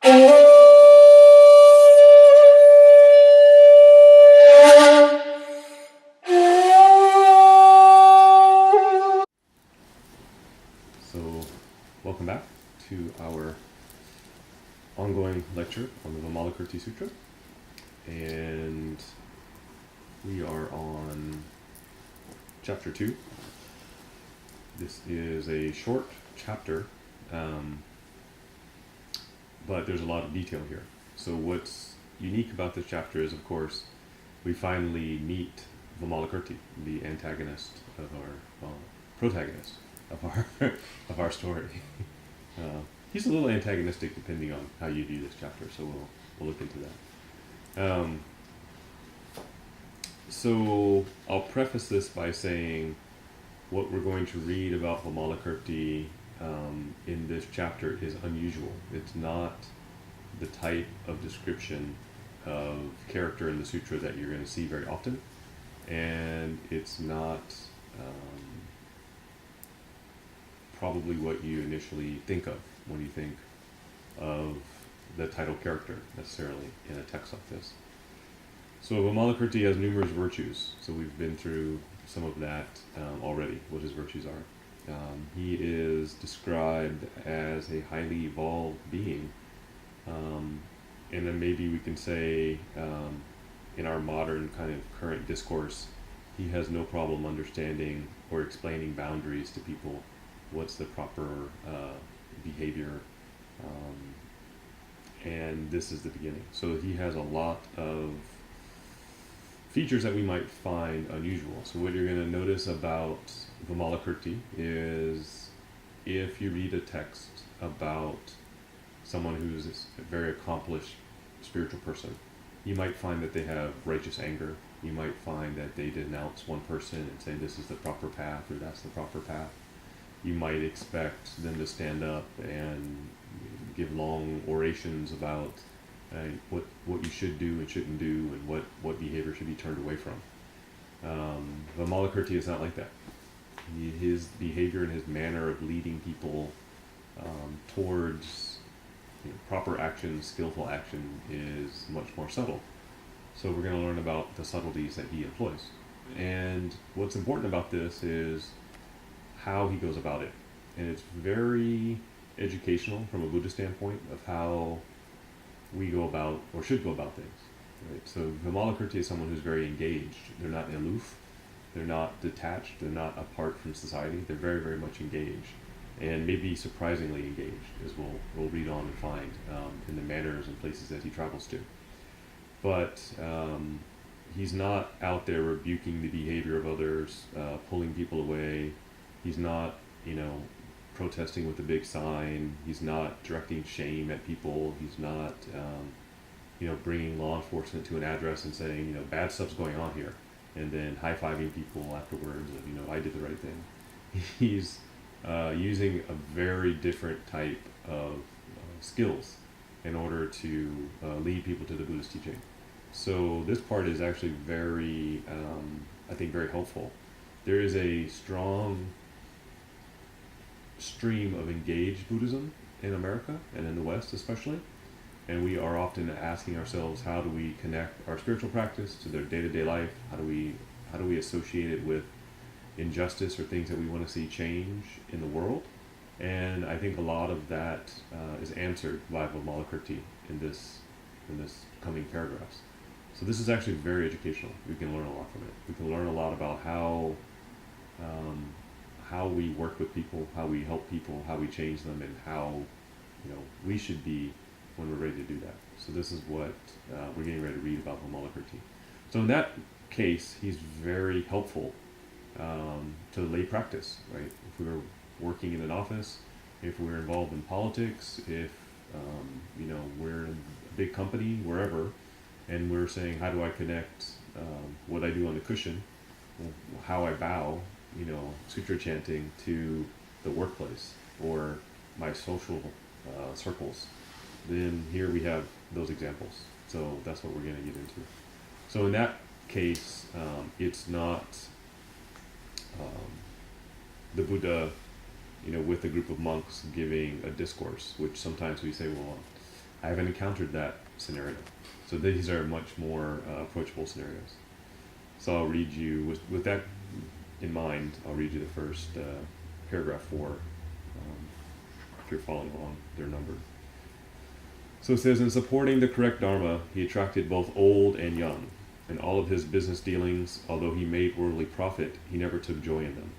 So, welcome back to our ongoing lecture on the Vimalakirti Sutra, and we are on chapter 2. This is a short chapter, but there's a lot of detail here. So what's unique about this chapter is, of course, we finally meet Vimalakirti, the antagonist of our, protagonist of our of our story. He's a little antagonistic depending on how you view this chapter, so we'll look into that. So I'll preface this by saying what we're going to read about Vimalakirti in this chapter is unusual. It's not the type of description of character in the sutra that you're going to see very often, and it's not probably what you initially think of when you think of the title character necessarily in a text like this. So Vimalakirti has numerous virtues, so we've been through some of that already, what his virtues are. He is described as a highly evolved being, and then maybe we can say in our modern kind of current discourse, he has no problem understanding or explaining boundaries to people. What's the proper behavior, and this is the beginning. So he has a lot of features that we might find unusual. So what you're going to notice about Vimalakirti is if you read a text about someone who's a very accomplished spiritual person, you might find that they have righteous anger. You might find that they denounce one person and say this is the proper path or that's the proper path. You might expect them to stand up and give long orations about what you should do and shouldn't do, and what behavior should be turned away from. Vimalakirti is not like that. His behavior and his manner of leading people towards proper action, skillful action, is much more subtle. So we're going to learn about the subtleties that he employs. And what's important about this is how he goes about it. And it's very educational from a Buddhist standpoint of how we go about, or should go about things. Right? So Vimalakirti is someone who's very engaged. They're not aloof, they're not detached, they're not apart from society. They're very, very much engaged, and maybe surprisingly engaged, as we'll read on and find in the manners and places that he travels to. But he's not out there rebuking the behavior of others, pulling people away. He's not, protesting with a big sign. He's not directing shame at people. He's not, bringing law enforcement to an address and saying, bad stuff's going on here, and then high-fiving people afterwards of, I did the right thing. He's using a very different type of skills in order to lead people to the Buddhist teaching. So this part is actually very, I think, very helpful. There is a strong stream of engaged Buddhism in America and in the West especially, and we are often asking ourselves, how do we connect our spiritual practice to their day-to-day life? How do we associate it with injustice or things that we want to see change in the world? And I think a lot of that is answered by Vimalakirti in this coming paragraphs. So this is actually very educational. We can learn a lot from it. We can learn a lot about how we work with people, how we help people, how we change them, and how we should be when we're ready to do that. So this is what we're getting ready to read about Vimalakirti. So in that case, he's very helpful to lay practice, right? If we're working in an office, if we're involved in politics, if we're in a big company, wherever, and we're saying, how do I connect what I do on the cushion, how I bow, sutra chanting, to the workplace or my social circles, then here we have those examples. So that's what we're going to get into. So in that case, it's not the Buddha, with a group of monks giving a discourse, which sometimes we say, well, I haven't encountered that scenario. So these are much more approachable scenarios. So I'll read you, with that in mind, I'll read you the first paragraph 4, if you're following along, they're numbered. So it says, in supporting the correct Dharma, he attracted both old and young. In all of his business dealings, although he made worldly profit, he never took joy in them.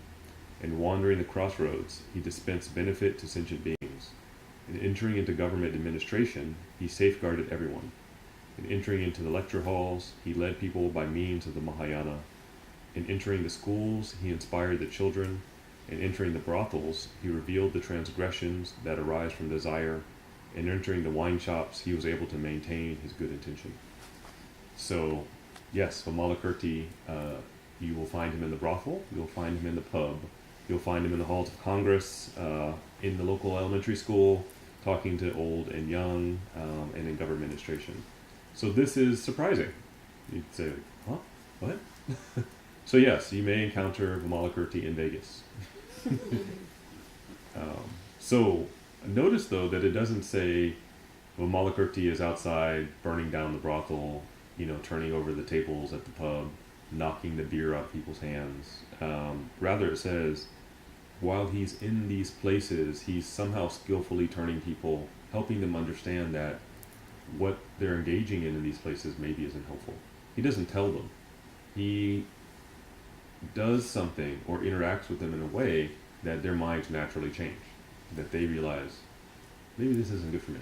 In wandering the crossroads, he dispensed benefit to sentient beings. In entering into government administration, he safeguarded everyone. In entering into the lecture halls, he led people by means of the Mahayana. In entering the schools, he inspired the children. In entering the brothels, he revealed the transgressions that arise from desire. In entering the wine shops, he was able to maintain his good intention. So, yes, Vimalakirti, you will find him in the brothel, you'll find him in the pub, you'll find him in the halls of Congress, in the local elementary school, talking to old and young, and in government administration. So this is surprising. You'd say, huh? What? So yes, you may encounter Vimalakirti in Vegas. So notice though that it doesn't say Vimalakirti is outside burning down the brothel, turning over the tables at the pub, knocking the beer out of people's hands. Rather it says, while he's in these places, he's somehow skillfully turning people, helping them understand that what they're engaging in these places maybe isn't helpful. He doesn't tell them. He does something or interacts with them in a way that their minds naturally change, that they realize, maybe this isn't good for me,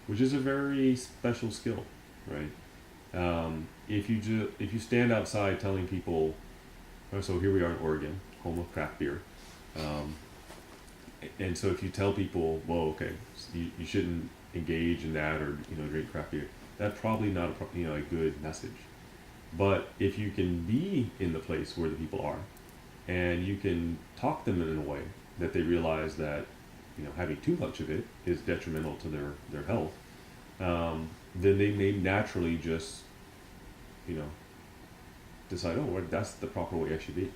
which is a very special skill, right? If you stand outside telling people, so here we are in Oregon, home of craft beer, and so if you tell people, well, okay, so you shouldn't engage in that or drink craft beer, that's probably not a good message. But if you can be in the place where the people are, and you can talk them in a way that they realize that having too much of it is detrimental to their health, then they may naturally just decide, oh, well, that's the proper way I should be.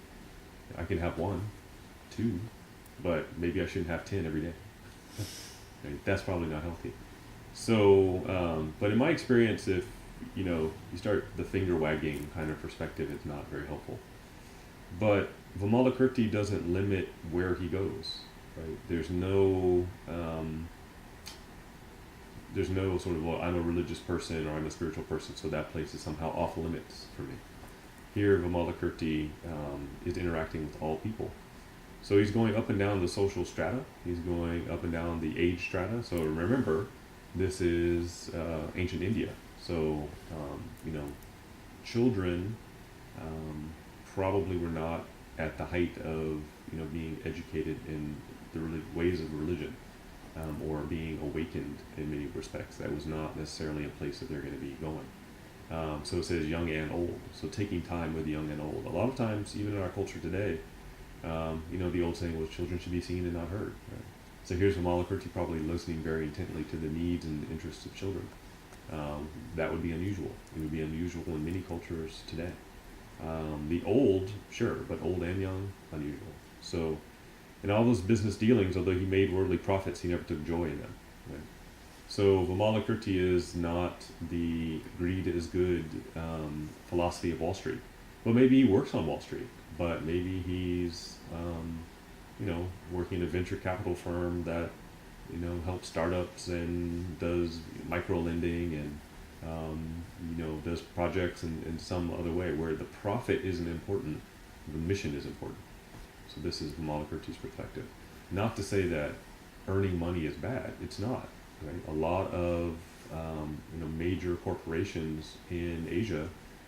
I can have 1, 2, but maybe I shouldn't have 10 every day. Right? That's probably not healthy. So, but in my experience, if you start the finger wagging kind of perspective, it's not very helpful. But Vimalakirti doesn't limit where he goes. Right? There's no sort of, well, I'm a religious person or I'm a spiritual person, so that place is somehow off limits for me. Here, Vimalakirti is interacting with all people. So he's going up and down the social strata. He's going up and down the age strata. So remember, this is ancient India. So, children probably were not at the height of, being educated in the ways of religion, or being awakened in many respects. That was not necessarily a place that they're going to be going. So it says young and old. So taking time with young and old. A lot of times, even in our culture today, the old saying was children should be seen and not heard. Right? So here's Vimalakirti probably listening very intently to the needs and interests of children. That would be unusual. It would be unusual in many cultures today. The old, sure, but old and young, unusual. So in all those business dealings, although he made worldly profits, he never took joy in them. Right? So Vimalakirti is not the greed is good philosophy of Wall Street. Well, maybe he works on Wall Street, but maybe he's working in a venture capital firm that helps startups and does micro lending and does projects in some other way where the profit isn't important, the mission is important. So this is Vimalakirti's perspective. Not to say that earning money is bad. It's not. Right? A lot of major corporations in Asia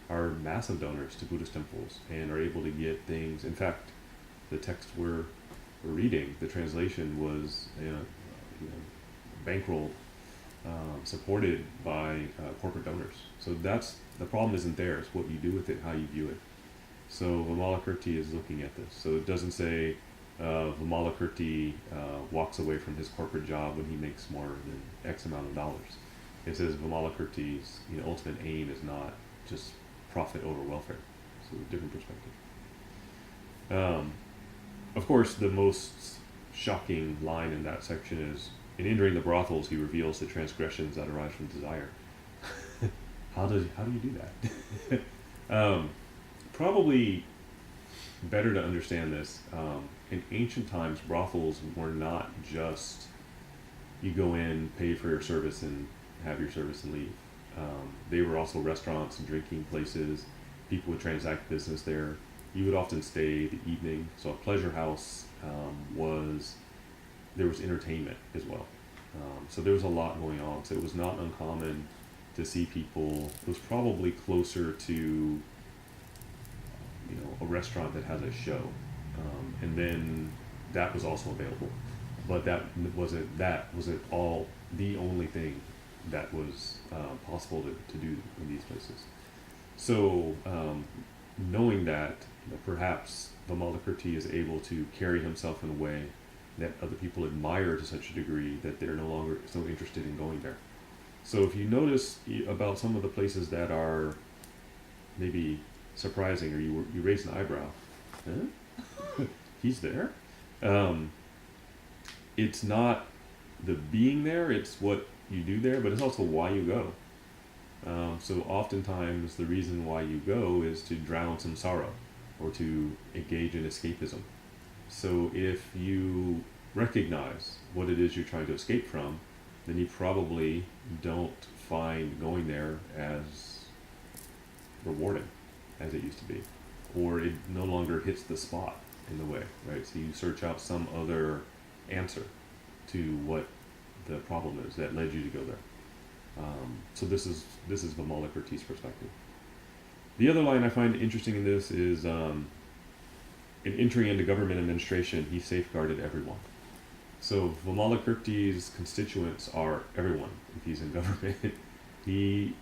are massive donors to Buddhist temples and are able to get things. In fact, the text we're reading, the translation was bankrolled, supported by corporate donors. So that's the problem. Isn't there? It's what you do with it, how you view it. So Vimalakirti is looking at this. So it doesn't say Vimalakirti walks away from his corporate job when he makes more than X amount of dollars. It says Vimalakirti's ultimate aim is not just profit over welfare. So a different perspective. Of course, the most shocking line in that section is, in entering the brothels, he reveals the transgressions that arise from desire. How do you do that? Probably better to understand this. In ancient times, brothels were not just you go in, pay for your service, and have your service and leave. They were also restaurants and drinking places. People would transact business there. You would often stay the evening. So a pleasure house there was entertainment as well. So there was a lot going on. So it was not uncommon to see people. It was probably closer to a restaurant that has a show, and then that was also available. But that wasn't all the only thing that was possible to do in these places. So knowing that, perhaps Vimalakirti is able to carry himself in a way that other people admire to such a degree that they're no longer so interested in going there. So if you notice about some of the places that are maybe surprising, or you raise an eyebrow, huh? He's there. It's not the being there; it's what you do there, but it's also why you go. So oftentimes the reason why you go is to drown some sorrow or to engage in escapism. So if you recognize what it is you're trying to escape from, then you probably don't find going there as rewarding as it used to be, or it no longer hits the spot in the way, right? So you search out some other answer to what the problem is that led you to go there. So this is Vimalakirti's perspective. The other line I find interesting in this is in entering into government administration, he safeguarded everyone. So Vimalakirti's constituents are everyone. If he's in government, he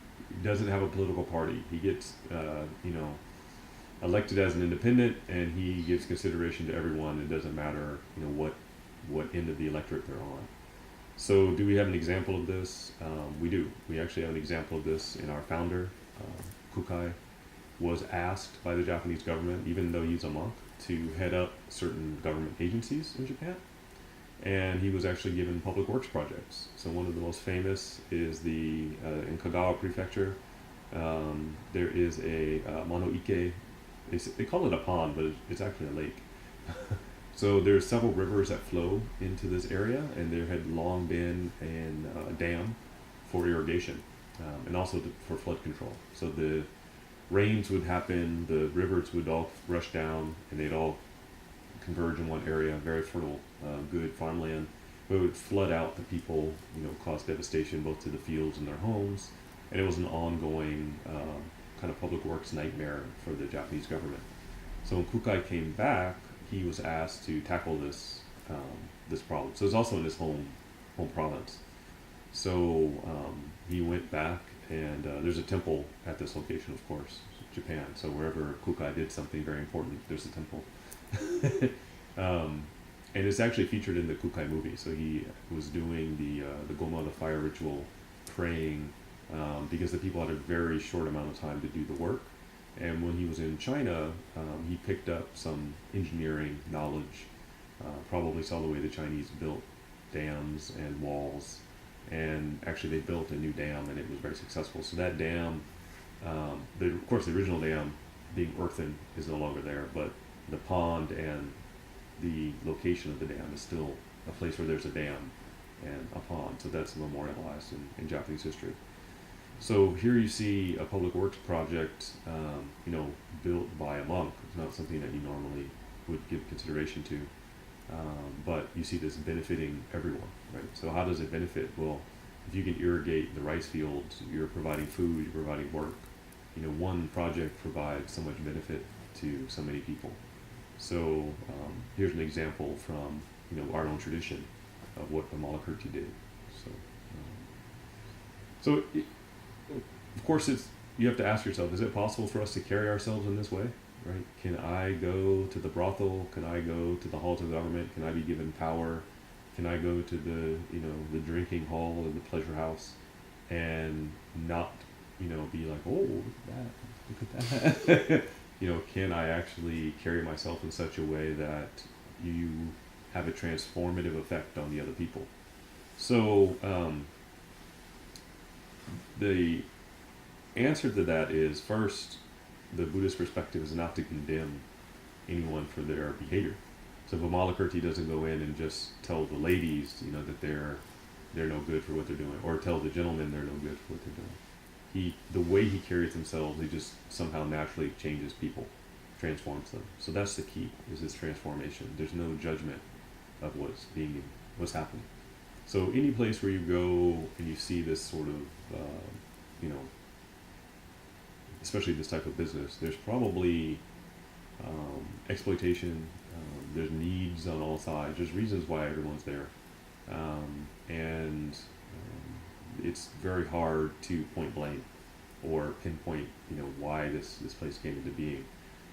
doesn't have a political party. He gets elected as an independent, and he gives consideration to everyone. It doesn't matter what end of the electorate they're on. So do we have an example of this? We do. We actually have an example of this in our founder. Kukai was asked by the Japanese government, even though he's a monk, to head up certain government agencies in Japan. And he was actually given public works projects. So one of the most famous is in Kagawa Prefecture, there is a Monoike. They call it a pond, but it's actually a lake. So there's several rivers that flow into this area, and there had long been a dam for irrigation, and also for flood control. So the rains would happen, the rivers would all rush down, and they'd all converge in one area, very fertile, good farmland. But it would flood out the people, cause devastation both to the fields and their homes, and it was an ongoing kind of public works nightmare for the Japanese government. So when Kukai came back, he was asked to tackle this problem. So it's also in his home province. So he went back, and there's a temple at this location, of course, Japan. So wherever Kukai did something very important, there's a temple. And it's actually featured in the Kukai movie. So he was doing the Goma, the fire ritual, praying, because the people had a very short amount of time to do the work. And when he was in China, he picked up some engineering knowledge, probably saw the way the Chinese built dams and walls, and actually they built a new dam, and it was very successful. So that dam, of course the original dam being earthen is no longer there, but the pond and the location of the dam is still a place where there's a dam and a pond, so that's memorialized in Japanese history. So here you see a public works project, built by a monk. It's not something that you normally would give consideration to, but you see this benefiting everyone, right? So how does it benefit? Well, if you can irrigate the rice fields, you're providing food, you're providing work. One project provides so much benefit to so many people. So here's an example from our own tradition of what Vimalakirti did. So of course, you have to ask yourself: is it possible for us to carry ourselves in this way? Right? Can I go to the brothel? Can I go to the halls of government? Can I be given power? Can I go to the drinking hall and the pleasure house, and not be like, oh, look at that. Can I actually carry myself in such a way that you have a transformative effect on the other people? So the answer to that is, first, the Buddhist perspective is not to condemn anyone for their behavior. So Vimalakirti doesn't go in and just tell the ladies, that they're no good for what they're doing, or tell the gentlemen they're no good for what they're doing. The way he carries himself, he just somehow naturally changes people, transforms them. So that's the key, is this transformation. There's no judgment of what's happening. So any place where you go and you see this sort of, especially this type of business, there's probably exploitation. There's needs on all sides. There's reasons why everyone's there, and it's very hard to point blame or pinpoint, why this place came into being.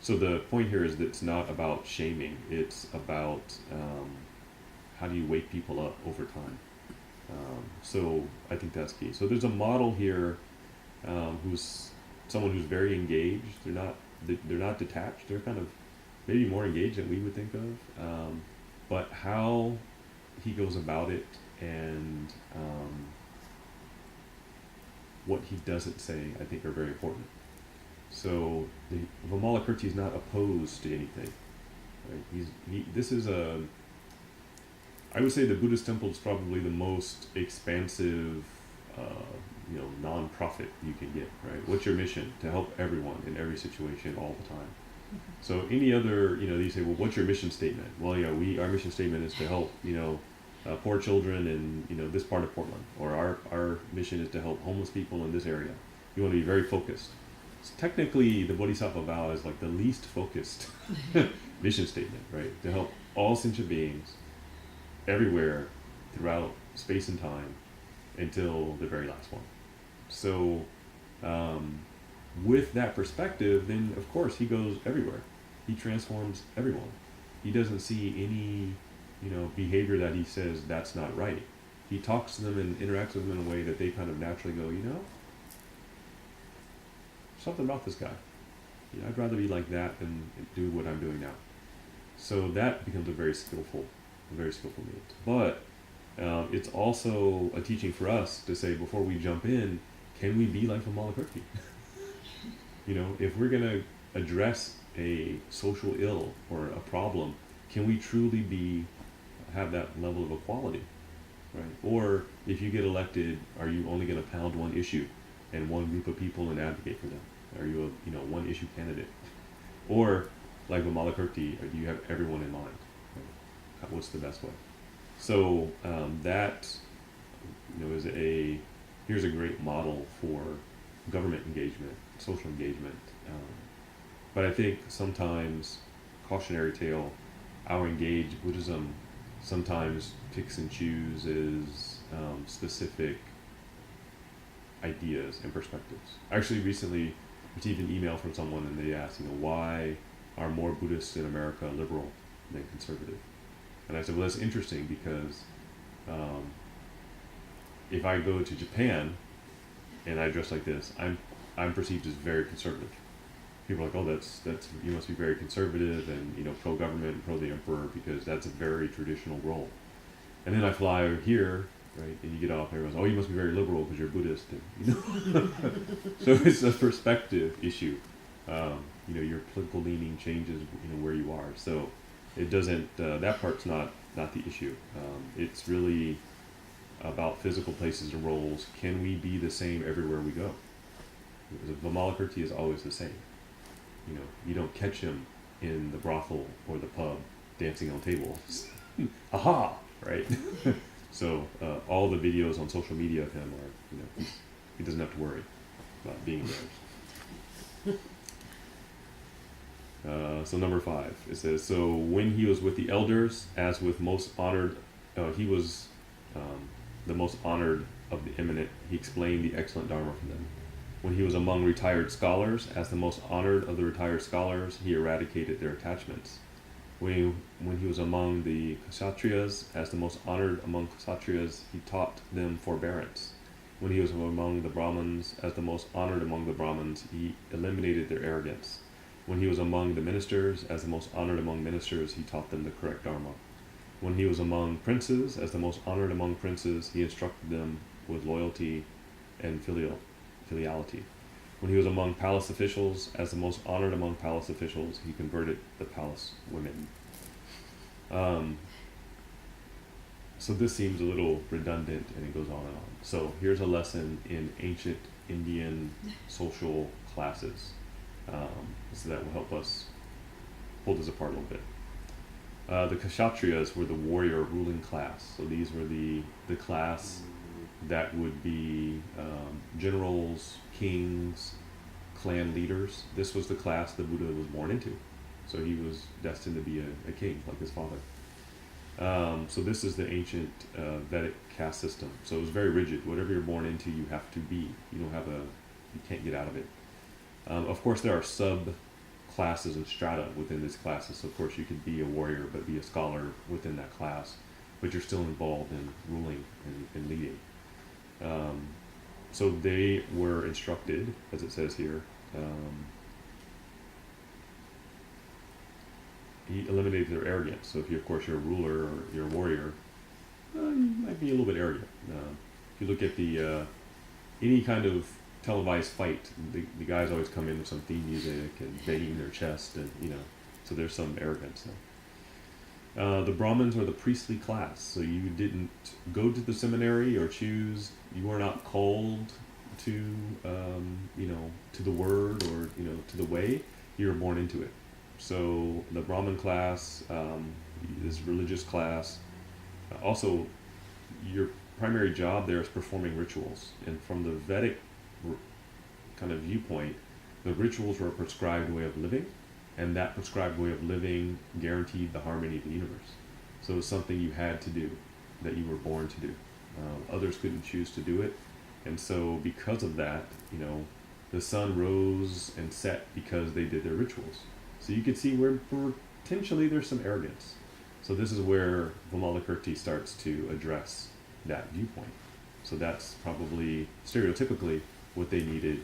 So the point here is that it's not about shaming. It's about how do you wake people up over time. So I think that's key. So there's a model here who's someone who's very engaged. They're not detached. They're kind of maybe more engaged than we would think of. But how he goes about it and what he doesn't say, I think, are very important. So the Vimalakirti is not opposed to anything. Right? I would say the Buddhist temple is probably the most expansive, non-profit you can get. Right? What's your mission? To help everyone in every situation all the time. So any other, you say, well, what's your mission statement? Well, our mission statement is to help, poor children in, this part of Portland, or our mission is to help homeless people in this area. You want to be very focused. So technically, the Bodhisattva vow is like the least focused mission statement, right? To help all sentient beings everywhere throughout space and time until the very last one. So, with that perspective, then of course he goes everywhere. He transforms everyone. He doesn't see any, behavior that he says that's not right. He talks to them and interacts with them in a way that they kind of naturally go, something about this guy. I'd rather be like that than do what I'm doing now. So that becomes a very skillful means. But it's also a teaching for us to say, before we jump in, can we be like Vimalakirti? If we're going to address a social ill or a problem, can we truly have that level of equality, right? Or if you get elected, are you only going to pound one issue and one group of people and advocate for them? Are you a one issue candidate? Or like Vimalakirti, do you have everyone in mind? Right? What's the best way? So that here's a great model for government engagement, social engagement. But I think sometimes, cautionary tale, our engaged Buddhism sometimes picks and chooses specific ideas and perspectives. I actually recently received an email from someone and they asked, why are more Buddhists in America liberal than conservative? And I said, well, that's interesting because if I go to Japan and I dress like this, I'm perceived as very conservative. People are like, oh, that's you must be very conservative and pro-government, pro the emperor, because that's a very traditional role. And then I fly here, right, and you get off, and everyone's, oh, you must be very liberal because you're Buddhist. And, so it's a perspective issue. Your political leaning changes, where you are. So it doesn't. That part's not the issue. It's really about physical places and roles. Can we be the same everywhere we go? Vimalakirti is always the same. You don't catch him in the brothel or the pub dancing on tables. Aha! Right? So all the videos on social media of him are, he doesn't have to worry about being embarrassed. So number 5, it says, so when he was with the elders, as with most honored, he was the most honored of the eminent, he explained the excellent Dharma for them. When he was among retired scholars, as the most honored of the retired scholars, he eradicated their attachments. When he was among the Kshatriyas, as the most honored among Kshatriyas, he taught them forbearance. When he was among the Brahmins, as the most honored among the Brahmins, he eliminated their arrogance. When he was among the ministers, as the most honored among ministers, he taught them the correct Dharma. When he was among princes, as the most honored among princes, he instructed them with loyalty and filiality. When he was among palace officials, as the most honored among palace officials, he converted the palace women. So this seems a little redundant, and it goes on and on. So here's a lesson in ancient Indian social classes. So that will help us pull this apart a little bit. The Kshatriyas were the warrior ruling class. So these were the class that would be generals, kings, clan leaders. This was the class the Buddha was born into. So he was destined to be a king like his father. So this is the ancient Vedic caste system. So it was very rigid. Whatever you're born into, you have to be. You can't get out of it. Of course, there are sub-classes and strata within these classes. So of course, you could be a warrior, but be a scholar within that class. But you're still involved in ruling and leading. So they were instructed, as it says here, he eliminated their arrogance. So if you, of course, you're a ruler or you're a warrior, you might be a little bit arrogant. If you look at the any kind of televised fight, the guys always come in with some theme music and banging their chest, and so there's some arrogance there. The Brahmins are the priestly class, so you didn't go to the seminary or choose. You were not called to to the word or to the way. You were born into it. So the Brahmin class, this religious class, also your primary job there is performing rituals. And from the Vedic kind of viewpoint, the rituals were a prescribed way of living, and that prescribed way of living guaranteed the harmony of the universe. So it was something you had to do, that you were born to do. Others couldn't choose to do it. And so because of that, the sun rose and set because they did their rituals. So you could see where potentially there's some arrogance. So this is where Vimalakirti starts to address that viewpoint. So that's probably stereotypically what they needed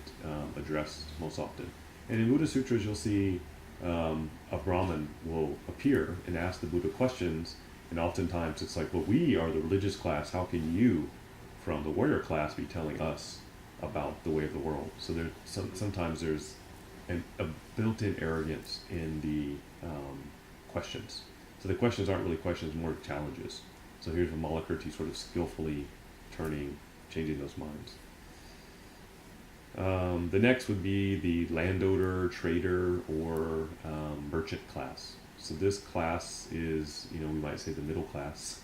addressed most often. And in Buddha Sutras, you'll see a Brahmin will appear and ask the Buddha questions, and oftentimes it's like, well, we are the religious class. How can you, from the warrior class, be telling us about the way of the world? So sometimes there's a built-in arrogance in the questions. So the questions aren't really questions, more challenges. So here's Vimalakirti sort of skillfully changing those minds. The next would be the landowner, trader, or merchant class. So this class is, we might say the middle class.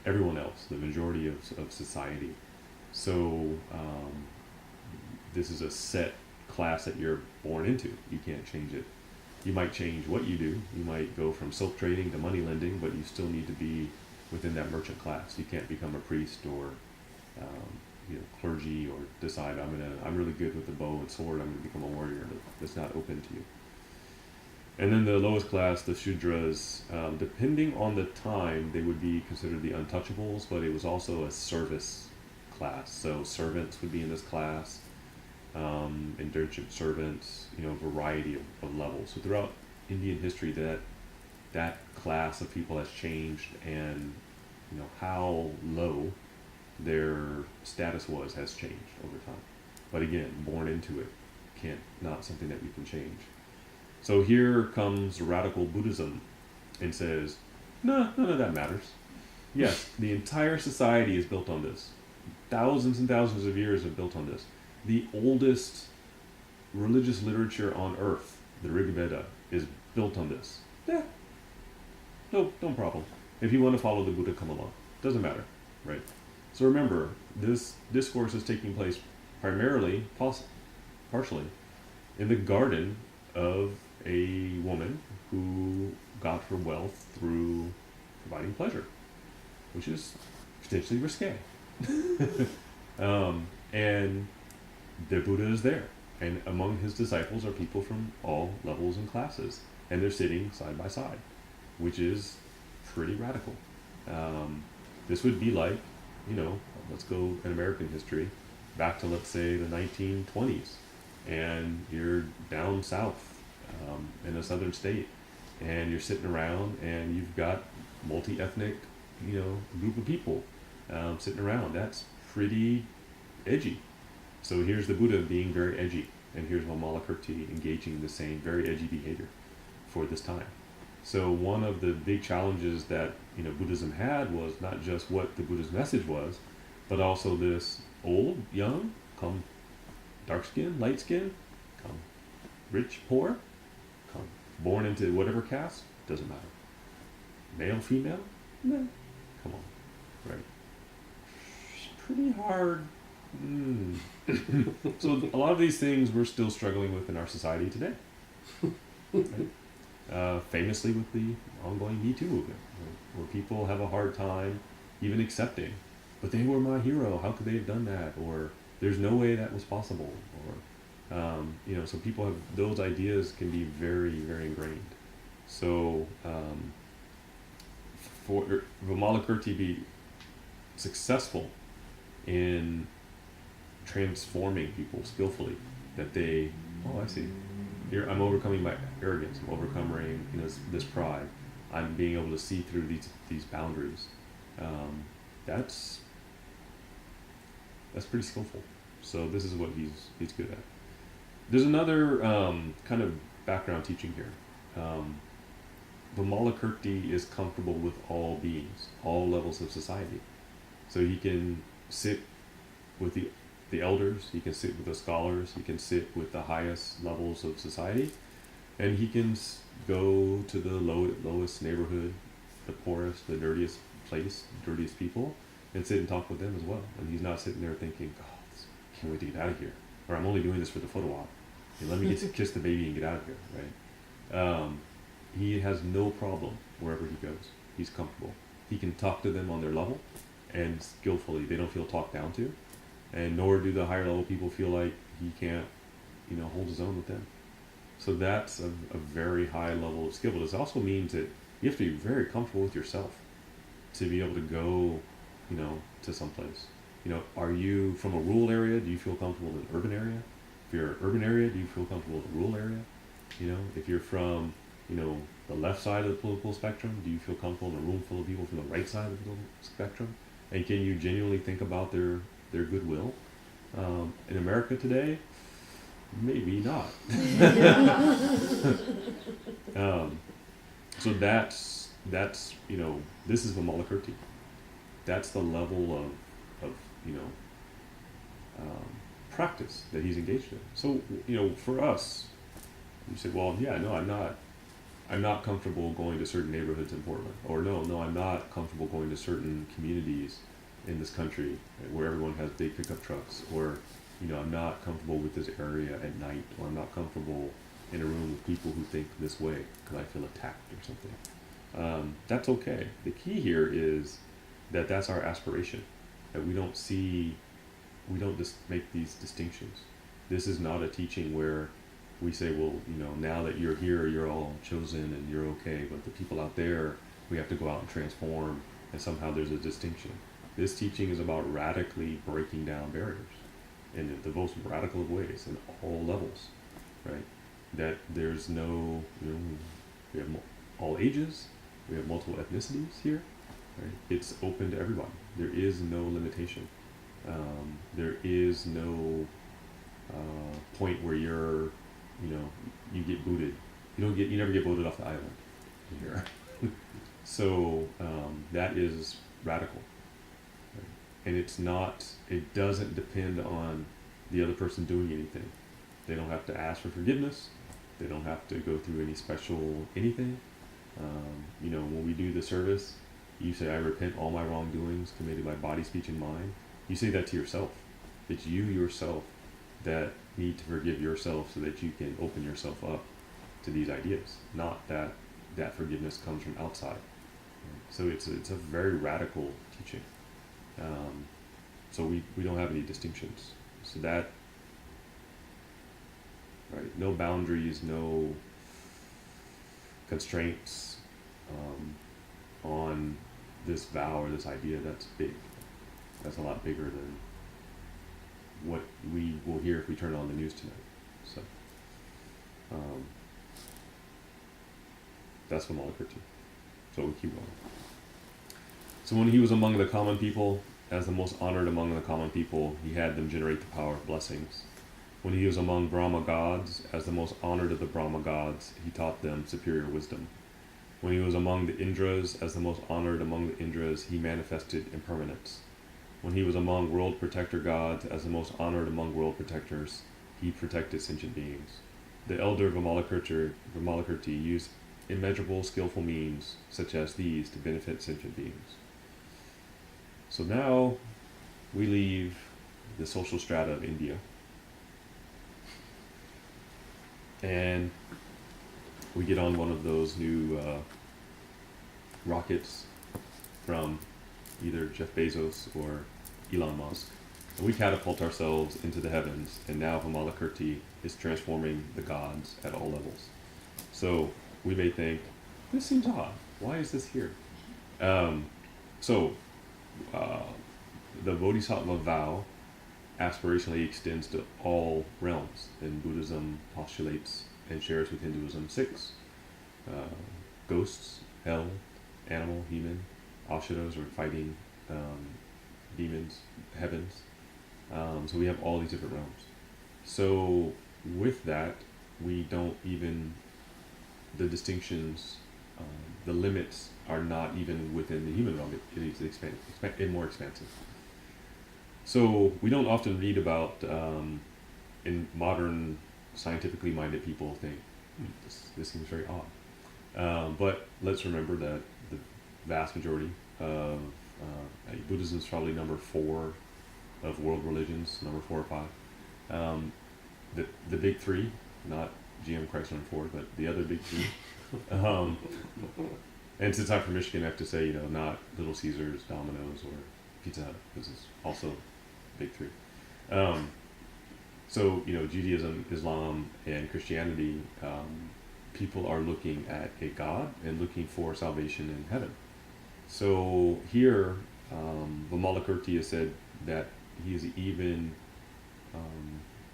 Everyone else, the majority of society. So this is a set class that you're born into. You can't change it. You might change what you do. You might go from silk trading to money lending, but you still need to be within that merchant class. You can't become a priest or clergy, or decide I'm really good with the bow and sword, I'm going to become a warrior. That's not open to you. And then the lowest class, the Shudras, depending on the time, they would be considered the untouchables, but it was also a service class. So servants would be in this class, indentured servants, variety of levels. So throughout Indian history, that class of people has changed, and how low their status has changed over time. But again, born into it, not something that we can change. So here comes radical Buddhism and says, no, none of that matters. Yes, the entire society is built on this. Thousands and thousands of years are built on this. The oldest religious literature on earth, the Rig Veda, is built on this. Yeah, no problem. If you want to follow the Buddha, come along. Doesn't matter, right? So remember, this discourse is taking place primarily, partially, in the garden of a woman who got her wealth through providing pleasure, which is potentially risque. And the Buddha is there, and among his disciples are people from all levels and classes, and they're sitting side by side, which is pretty radical. This would be like, let's go in American history back to, let's say, the 1920s, and you're down south in a southern state, and you're sitting around and you've got multi-ethnic, group of people sitting around. That's pretty edgy. So here's the Buddha being very edgy, and here's Vimalakirti engaging in the same very edgy behavior for this time. So one of the big challenges that Buddhism had was not just what the Buddha's message was, but also this old, young, come dark skin, light skin, come rich, poor, come born into whatever caste, doesn't matter. Male, female, no, come on, right? It's pretty hard. So a lot of these things we're still struggling with in our society today. Right? Famously with the ongoing Me Too movement, right? Where people have a hard time even accepting, but they were my hero, how could they have done that? Or there's no way that was possible. Or, so people have, those ideas can be very, very ingrained. So for Vimalakirti to be successful in transforming people skillfully, that they, I see, here I'm overcoming my arrogance, I'm overcoming this pride, I'm being able to see through these boundaries. That's pretty skillful. So this is what he's good at. There's another kind of background teaching here. Vimalakirti is comfortable with all beings, all levels of society. So he can sit with the elders, he can sit with the scholars, he can sit with the highest levels of society, and he can go to the lowest neighborhood, the poorest, the dirtiest place, the dirtiest people, and sit and talk with them as well. And he's not sitting there thinking, I can't wait to get out of here, or I'm only doing this for the photo op. Let me get to kiss the baby and get out of here, right? He has no problem wherever he goes. He's comfortable. He can talk to them on their level, and skillfully. They don't feel talked down to, and nor do the higher level people feel like he can't, hold his own with them. So that's a very high level of skill. But this also means that you have to be very comfortable with yourself to be able to go, to someplace. Are you from a rural area? Do you feel comfortable in an urban area? If you're an urban area, do you feel comfortable in a rural area? If you're from, the left side of the political spectrum, do you feel comfortable in a room full of people from the right side of the political spectrum? And can you genuinely think about their goodwill? In America today, maybe not. So that's this is Vimalakirti. That's the level of practice that he's engaged in. So for us, you say, well, yeah, no, I'm not comfortable going to certain neighborhoods in Portland, or no, I'm not comfortable going to certain communities in this country where everyone has big pickup trucks, or I'm not comfortable with this area at night, or I'm not comfortable in a room with people who think this way because I feel attacked or something. That's okay. The key here is that that's our aspiration, that we don't just make these distinctions. This is not a teaching where we say, well, now that you're here, you're all chosen and you're okay, but the people out there, we have to go out and transform, and somehow there's a distinction. This teaching is about radically breaking down barriers in the most radical of ways, in all levels, right? That there's no, we have all ages, we have multiple ethnicities here, right? It's open to everybody. There is no limitation. There is no point where you're, you get booted. You never get voted off the island here. So that is radical. Right? And it doesn't depend on the other person doing anything. They don't have to ask for forgiveness. They don't have to go through any special anything. When we do the service, you say, I repent all my wrongdoings committed by body, speech, and mind. You say that to yourself. It's you yourself that need to forgive yourself so that you can open yourself up to these ideas, not that forgiveness comes from outside. So it's a very radical teaching. So we don't have any distinctions. So that, right, no boundaries, no constraints on this vow or this idea. That's big. That's a lot bigger than what we will hear if we turn on the news tonight. So That's Vimalakirti. So we keep going. So when he was among the common people, as the most honored among the common people, he had them generate the power of blessings. When he was among Brahma gods, as the most honored of the Brahma gods, he taught them superior wisdom. When he was among the Indras, as the most honored among the Indras, he manifested impermanence. When he was among world protector gods, as the most honored among world protectors, he protected sentient beings. The elder Vimalakirti used immeasurable skillful means, such as these, to benefit sentient beings. So now we leave the social strata of India, and we get on one of those new rockets from either Jeff Bezos or Elon Musk. And we catapult ourselves into the heavens, and now Vimalakirti is transforming the gods at all levels. So we may think, this seems odd. Why is this here? The Bodhisattva vow aspirationally extends to all realms, and Buddhism postulates and shares with Hinduism 6. Ghosts, hell, animal, human, ashuras, or fighting demons, heavens. So we have all these different realms. So with that, we don't even, the distinctions, the limits are not even within the human realm. It is more expansive. So we don't often read about, in modern scientifically minded people think, this seems very odd. But let's remember that the vast majority of Buddhism is probably number 4 of world religions, number 4 or 5. The big 3, not GM, Chrysler, and Ford, but the other big 3. And since I'm from Michigan, I have to say, not Little Caesars, Domino's, or Pizza Hut, because it's also big 3. So, Judaism, Islam, and Christianity, people are looking at a God and looking for salvation in heaven. So here, Vimalakirti has said that he is even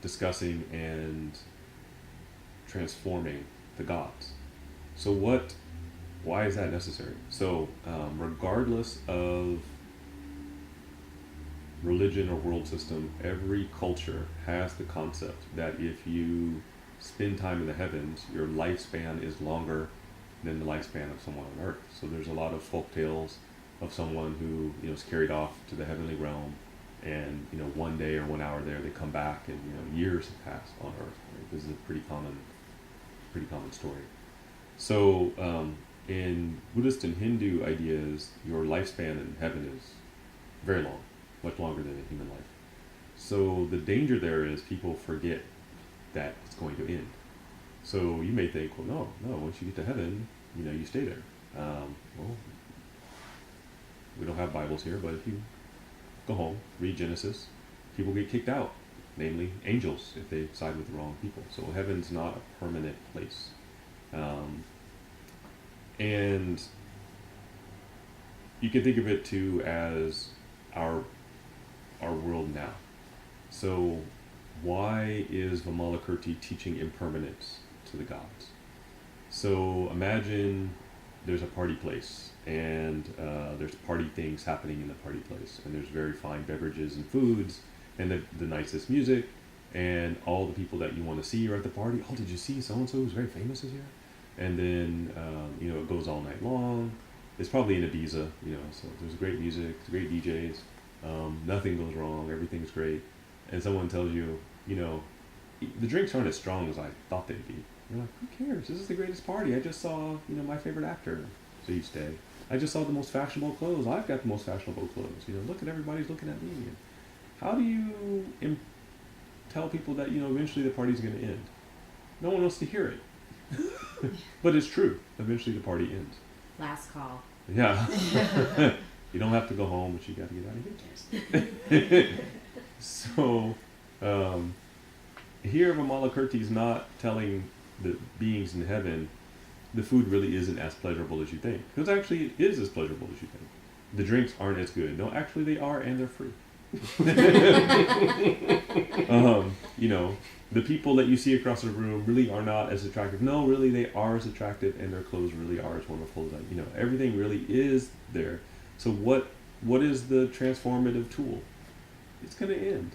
discussing and transforming the gods. So why is that necessary? So regardless of religion or world system, every culture has the concept that if you spend time in the heavens, your lifespan is longer than the lifespan of someone on earth. So there's a lot of folk tales of someone who is carried off to the heavenly realm, and one day or 1 hour there they come back, and years have passed on earth. Right? This is a pretty common story. So in Buddhist and Hindu ideas, your lifespan in heaven is very long, much longer than a human life. So the danger there is people forget that it's going to end. So you may think, well, no, once you get to heaven, you stay there. Well, we don't have Bibles here, but if you go home, read Genesis, people get kicked out, namely angels, if they side with the wrong people. So heaven's not a permanent place. And you can think of it too as our world now. So why is Vimalakirti teaching impermanence to the gods? So imagine there's a party place, and there's party things happening in the party place, and there's very fine beverages and foods, and the nicest music, and all the people that you want to see are at the party. Oh, did you see so-and-so who's very famous is here? And then, it goes all night long. It's probably in Ibiza, so there's great music, great DJs, nothing goes wrong, everything's great. And someone tells you, the drinks aren't as strong as I thought they'd be. You're like, who cares? This is the greatest party. I just saw, my favorite actor. So you stay. I just saw the most fashionable clothes. I've got the most fashionable clothes. Look at everybody's looking at me. And how do you tell people that, eventually the party's going to end? No one wants to hear it. But it's true. Eventually the party ends. Last call. Yeah. You don't have to go home, but you got to get out of here. So, here Vimalakirti is not telling the beings in heaven the food really isn't as pleasurable as you think. Because actually it is as pleasurable as you think. The drinks aren't as good. No, actually they are, and they're free. You know, the people that you see across the room really are not as attractive. No, really, they are as attractive, and their clothes really are as wonderful. As you know, everything really is there. So what is the transformative tool? It's going to end,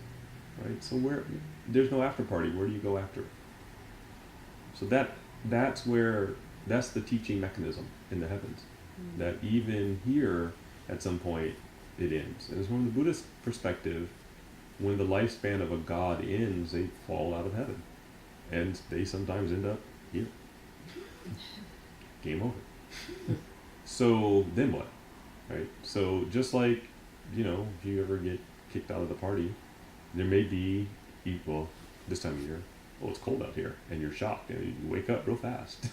right? So there's no after party. Where do you go after? So that's the teaching mechanism in the heavens. Mm-hmm. That even here, at some point, it ends. And from the Buddhist perspective, when the lifespan of a god ends, they fall out of heaven. And they sometimes end up here. Game over. So then what? Right? So just like, you know, if you ever get kicked out of the party, there may be, well, this time of year, oh, it's cold out here, and you're shocked, and you wake up real fast,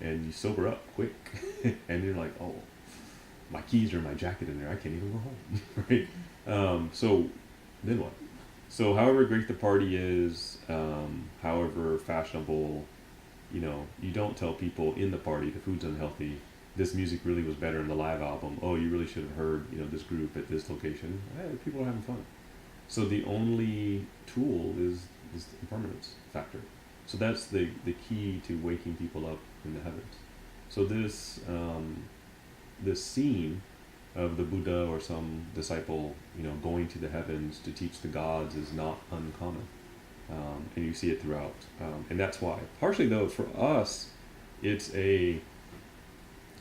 and you sober up quick, and you're like, oh, my keys are in my jacket in there, I can't even go home, right? So then what? So however great the party is, however fashionable, you know, you don't tell people in the party the food's unhealthy, this music really was better in the live album, oh, you really should have heard, you know, this group at this location. Hey, people are having fun. So the only tool is the impermanence factor. So that's the key to waking people up in the heavens. So this scene of the Buddha or some disciple, you know, going to the heavens to teach the gods is not uncommon, and you see it throughout. And that's why, partially though, for us, it's a,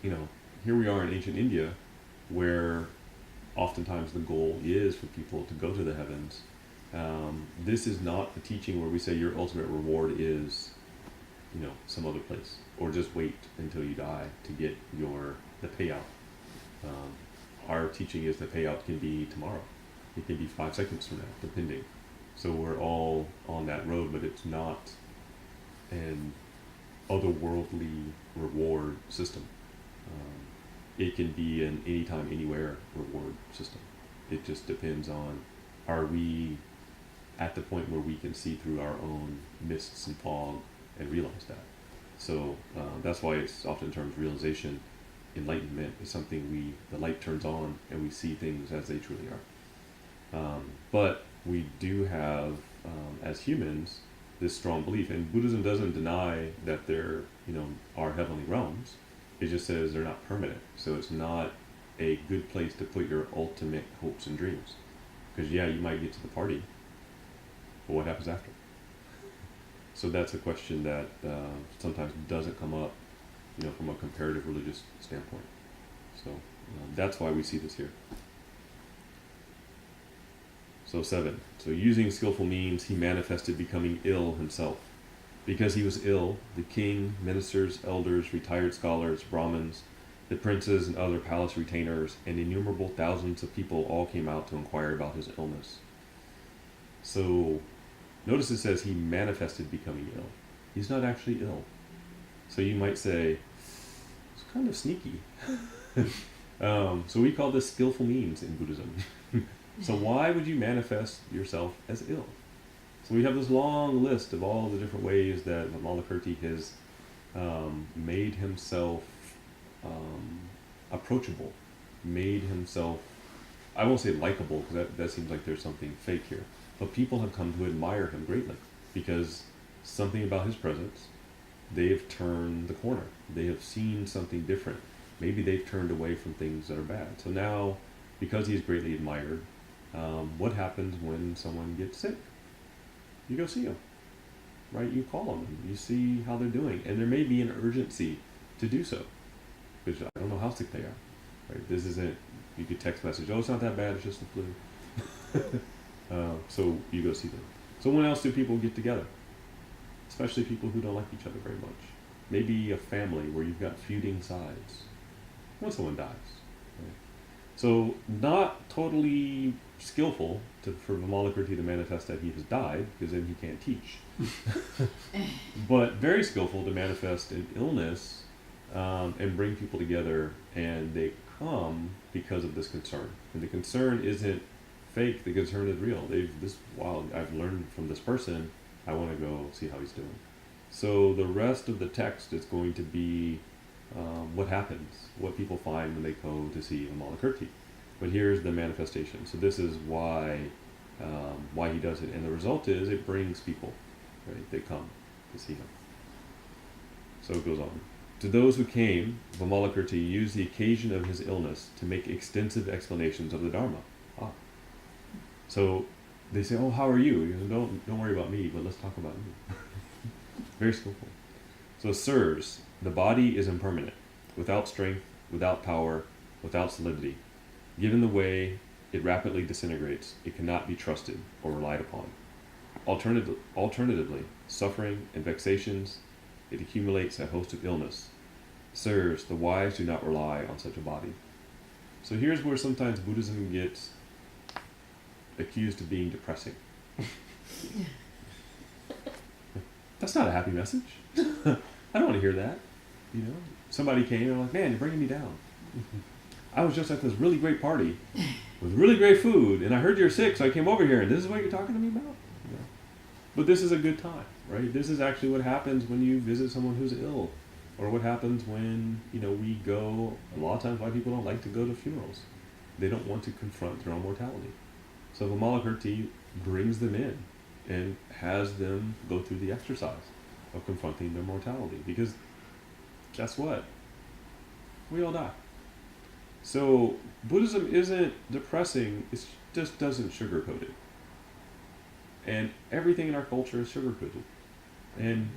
you know, here we are in ancient India, where oftentimes the goal is for people to go to the heavens. This is not a teaching where we say your ultimate reward is, you know, some other place, or just wait until you die to get the payout. Our teaching is the payout can be tomorrow. It can be 5 seconds from now, depending. So we're all on that road, but it's not an otherworldly reward system. It can be an anytime, anywhere reward system. It just depends on, are we at the point where we can see through our own mists and fog and realize that. So that's why it's often termed realization. Enlightenment is something the light turns on and we see things as they truly are. But we do have, as humans, this strong belief, and Buddhism doesn't deny that there, you know, are heavenly realms. It just says they're not permanent. So it's not a good place to put your ultimate hopes and dreams. Because yeah, you might get to the party, but what happens after? So that's a question that sometimes doesn't come up, you know, from a comparative religious standpoint. So that's why we see this here. So 7. So using skillful means, he manifested becoming ill himself. Because he was ill, the king, ministers, elders, retired scholars, Brahmins, the princes and other palace retainers, and innumerable thousands of people all came out to inquire about his illness. So notice it says he manifested becoming ill. He's not actually ill. So you might say, it's kind of sneaky. So we call this skillful means in Buddhism. So why would you manifest yourself as ill? So we have this long list of all the different ways that Vimalakirti has made himself approachable, made himself, I won't say likable, because that seems like there's something fake here, but people have come to admire him greatly because something about his presence, they've turned the corner. They have seen something different. Maybe they've turned away from things that are bad. So now, because he's greatly admired, what happens when someone gets sick? You go see them, right? You call them, you see how they're doing, and there may be an urgency to do so, because I don't know how sick they are, right? This isn't, you could text message, oh, it's not that bad, it's just the flu. So you go see them. So when else do people get together? Especially people who don't like each other very much. Maybe a family where you've got feuding sides. When someone dies, right? So not totally skillful for Vimalakirti to manifest that he has died, because then he can't teach. But very skillful to manifest an illness and bring people together, and they come because of this concern. And the concern isn't fake, the concern is real. I've learned from this person, I want to go see how he's doing. So the rest of the text is going to be what happens, what people find when they go to see Vimalakirti. But here's the manifestation. So this is why he does it, and the result is it brings people, right? They come to see him. So it goes on. To those who came, Vimalakirti used the occasion of his illness to make extensive explanations of the Dharma. Ah. So they say, "Oh, how are you?" He goes, don't worry about me, but let's talk about you." Very skillful. So, sirs, the body is impermanent, without strength, without power, without solidity. Given the way it rapidly disintegrates, it cannot be trusted or relied upon. Alternatively, suffering and vexations, it accumulates a host of illness. Sirs, the wise do not rely on such a body. So here's where sometimes Buddhism gets accused of being depressing. That's not a happy message. I don't want to hear that. Somebody came and I'm like, "Man, you're bringing me down. I was just at this really great party with really great food, and I heard you're sick, so I came over here, and this is what you're talking to me about?" But this is a good time, right? This is actually what happens when you visit someone who's ill, or what happens when we go. A lot of times, why people don't like to go to funerals, they don't want to confront their own mortality. So Vimalakirti brings them in and has them go through the exercise of confronting their mortality, because guess what? We all die. So Buddhism isn't depressing, it just doesn't sugarcoat it. And everything in our culture is sugarcoated and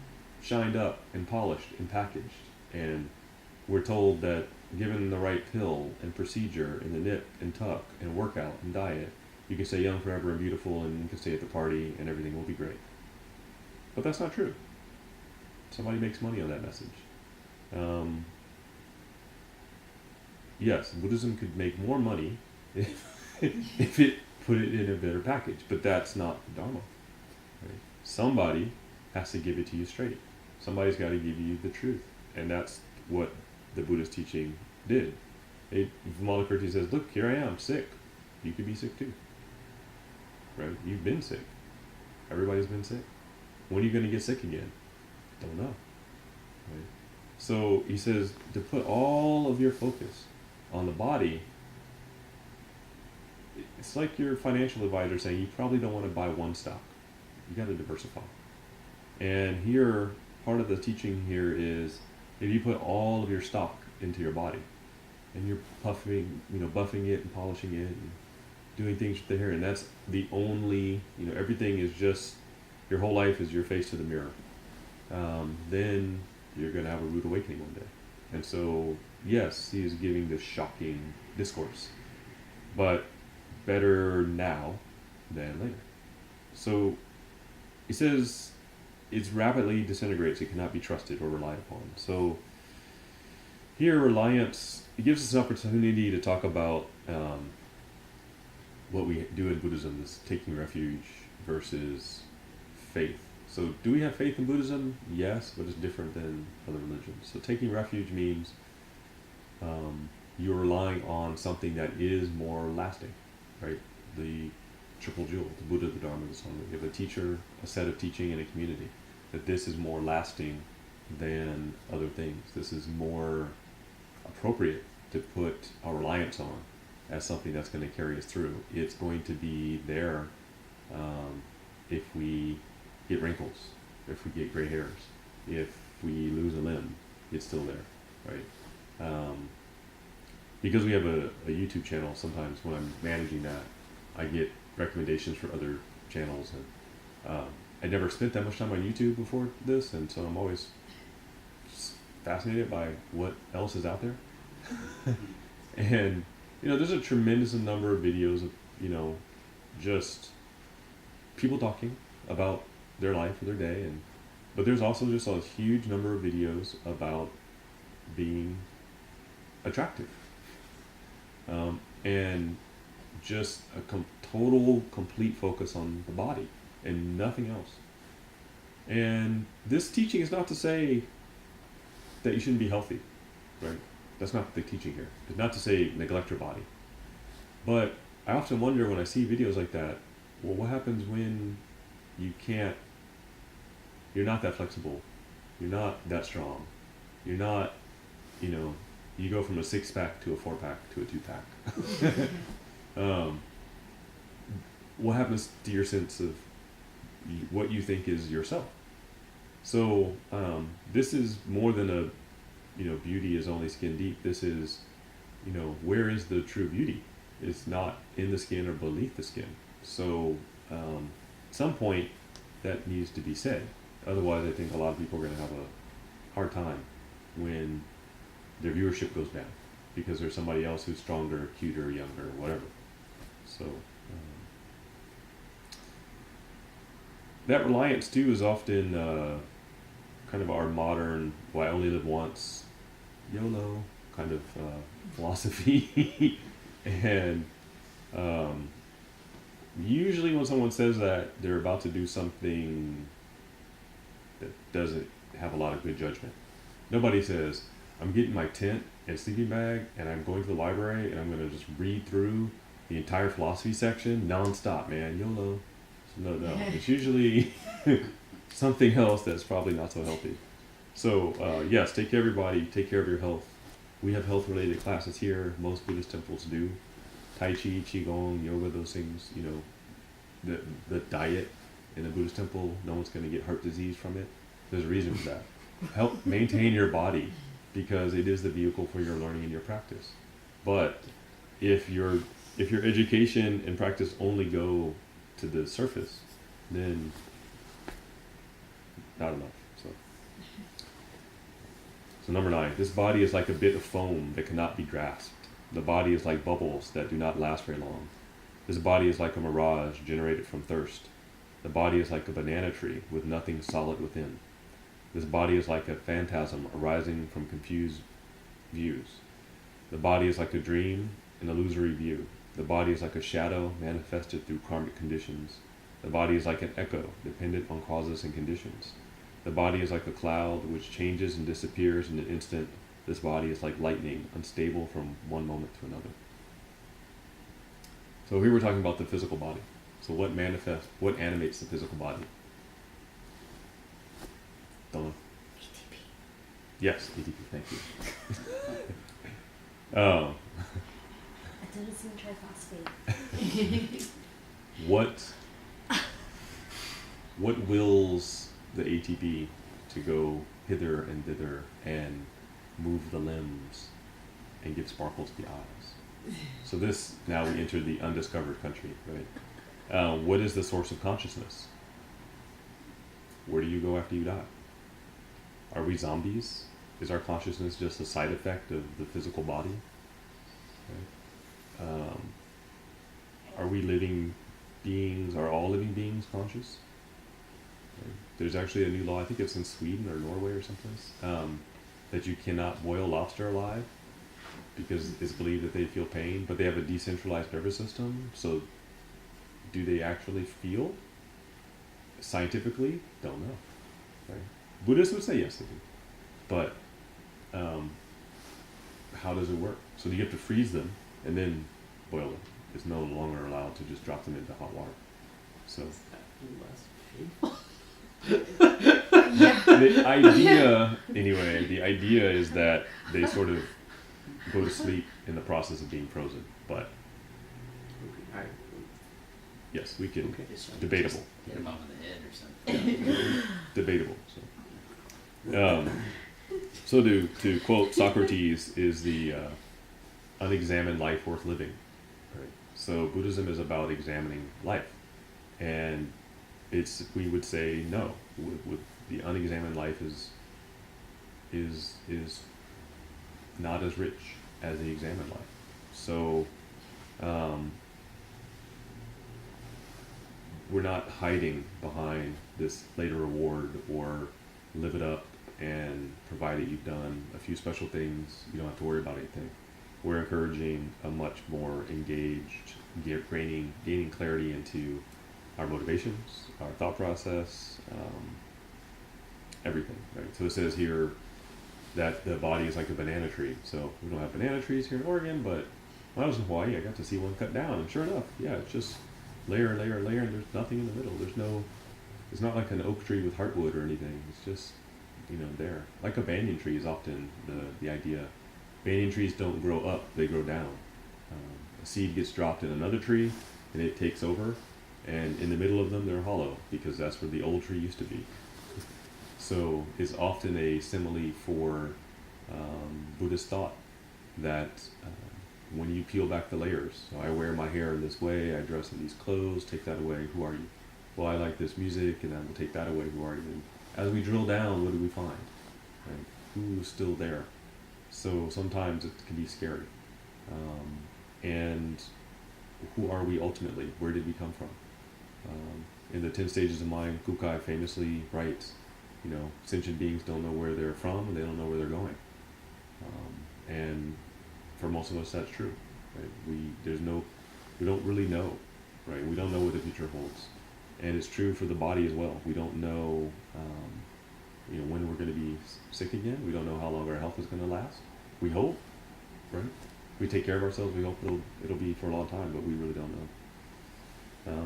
shined up and polished and packaged. And we're told that given the right pill and procedure and the nip and tuck and workout and diet, you can stay young forever and beautiful, and you can stay at the party and everything will be great. But that's not true. Somebody makes money on that message. Yes, Buddhism could make more money if it put it in a better package, but that's not the Dharma. Right? Somebody has to give it to you straight. Somebody's got to give you the truth, and that's what the Buddhist teaching did. Vimalakirti says, "Look, here I am, sick. You could be sick too. Right? You've been sick. Everybody's been sick. When are you going to get sick again? Don't know." Right? So he says to put all of your focus on the body. It's like your financial advisor saying you probably don't want to buy one stock. You got to diversify. And here, part of the teaching here is if you put all of your stock into your body, and you're buffing it and polishing it and doing things with the hair, and that's the only, everything is just, your whole life is your face to the mirror, then you're going to have a rude awakening one day. And so, yes, he is giving this shocking discourse, but better now than later. So he says it rapidly disintegrates, it cannot be trusted or relied upon. So here, reliance, it gives us an opportunity to talk about what we do in Buddhism, this taking refuge versus faith. So do we have faith in Buddhism? Yes, but it's different than other religions. So taking refuge means you're relying on something that is more lasting, right? The triple jewel, the Buddha, the Dharma, the Sangha. You have a teacher, a set of teaching, and a community. That this is more lasting than other things. This is more appropriate to put our reliance on as something that's going to carry us through. It's going to be there if we get wrinkles, if we get gray hairs, if we lose a limb, it's still there, right? Because we have a YouTube channel, sometimes when I'm managing that, I get recommendations for other channels, and I never spent that much time on YouTube before this, and so I'm always fascinated by what else is out there. And there's a tremendous number of videos of just people talking about their life or their day, but there's also just a huge number of videos about being attractive, and just a total complete focus on the body and nothing else. And this teaching is not to say that you shouldn't be healthy, right? That's not the teaching here. It's not to say neglect your body. But I often wonder when I see videos like that, well, what happens when you're not that flexible, you're not that strong, you're not, You go from a 6-pack to a 4-pack to a 2-pack. What happens to your sense of what you think is yourself? So this is more than a, beauty is only skin deep. This is, where is the true beauty? It's not in the skin or beneath the skin. So at some point that needs to be said. Otherwise, I think a lot of people are going to have a hard time when their viewership goes down because there's somebody else who's stronger, cuter, younger, whatever. So that reliance too is often kind of our modern "well, I only live once," YOLO kind of philosophy. And usually when someone says that, they're about to do something that doesn't have a lot of good judgment. Nobody says, I'm getting my tent and sleeping bag and I'm going to the library and I'm going to just read through the entire philosophy section nonstop, man, YOLO. So no, it's usually something else that's probably not so healthy. So yes, take care of your body, take care of your health. We have health related classes here. Most Buddhist temples do. Tai Chi, Qigong, yoga, those things, the diet in a Buddhist temple, no one's going to get heart disease from it. There's a reason for that. Help maintain your body because it is the vehicle for your learning and your practice. But if your education and practice only go to the surface, then not enough. So number 9, this body is like a bit of foam that cannot be grasped. The body is like bubbles that do not last very long. This body is like a mirage generated from thirst. The body is like a banana tree with nothing solid within. This body is like a phantasm arising from confused views. The body is like a dream, an illusory view. The body is like a shadow manifested through karmic conditions. The body is like an echo dependent on causes and conditions. The body is like a cloud which changes and disappears in an instant. This body is like lightning, unstable from one moment to another. So here we're talking about the physical body. So what animates the physical body? Don't know. ATP. Yes, ATP, thank you. Adenosine triphosphate. What wills the ATP to go hither and thither and move the limbs and give sparkle to the eyes? So this, now we enter the undiscovered country, right? What is the source of consciousness? Where do you go after you die? Are we zombies? Is our consciousness just a side effect of the physical body? Okay. Are we living beings, are all living beings conscious? Okay. There's actually a new law, I think it's in Sweden or Norway or someplace, that you cannot boil lobster alive because it's believed that they feel pain, but they have a decentralized nervous system, so do they actually feel? Scientifically, don't know. Right? Buddhists would say yes, they do. But how does it work? So you have to freeze them and then boil them. It's no longer allowed to just drop them into hot water. So the idea is that they sort of go to sleep in the process of being frozen. But yes, we can. Debatable. Hit him up in the head or something. Debatable. So to quote Socrates, is the unexamined life worth living? Right. So Buddhism is about examining life, and we would say no. With the unexamined life is not as rich as the examined life. So we're not hiding behind this later reward or live it up and provided you've done a few special things, you don't have to worry about anything. We're encouraging a much more engaged, gaining clarity into our motivations, our thought process, everything. Right? So it says here that the body is like a banana tree. So we don't have banana trees here in Oregon, but when I was in Hawaii, I got to see one cut down, and sure enough, yeah, it's just layer, and there's nothing in the middle. It's not like an oak tree with heartwood or anything. It's just, there. Like a banyan tree is often the idea Banyan trees don't grow up, they grow down. A seed gets dropped in another tree, and it takes over, and in the middle of them they're hollow, because that's where the old tree used to be. So it's often a simile for Buddhist thought, that when you peel back the layers, so I wear my hair in this way, I dress in these clothes, take that away, who are you? Well, I like this music, and I will take that away, who are you? And as we drill down, what do we find? Right? Who's still there? So sometimes it can be scary. And who are we ultimately? Where did we come from? In the 10 Stages of Mind, Kukai famously writes, sentient beings don't know where they're from, and they don't know where they're going. And for most of us, that's true. Right? We don't really know. Right? We don't know what the future holds, and it's true for the body as well. We don't know, when we're going to be sick again. We don't know how long our health is going to last. We hope, right? We take care of ourselves. We hope it'll be for a long time, but we really don't know.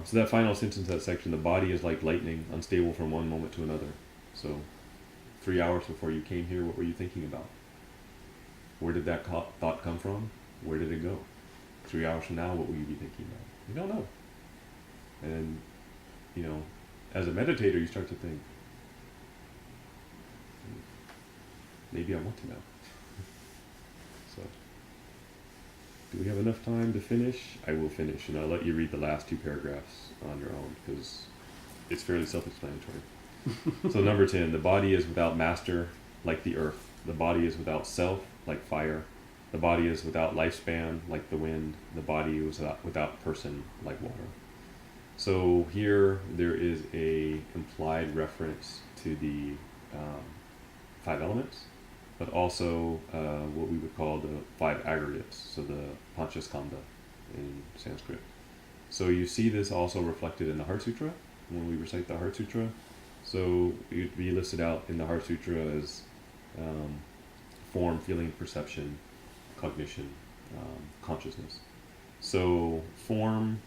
So that final sentence, that section, the body is like lightning, unstable from one moment to another. So 3 hours before you came here, what were you thinking about? Where did that thought come from? Where did it go? 3 hours from now, what will you be thinking about? You don't know. And, as a meditator, you start to think, maybe I want to know. So, do we have enough time to finish? I will finish, and I'll let you read the last 2 paragraphs on your own, because it's fairly self-explanatory. So number 10, the body is without master, like the earth. The body is without self, like fire. The body is without lifespan, like the wind. The body is without person, like water. So here there is a implied reference to the 5 elements, but also what we would call the 5 aggregates, so the Panchaskandha in Sanskrit. So you see this also reflected in the Heart Sutra, when we recite the Heart Sutra. So it would be listed out in the Heart Sutra as form, feeling, perception, cognition, consciousness. So form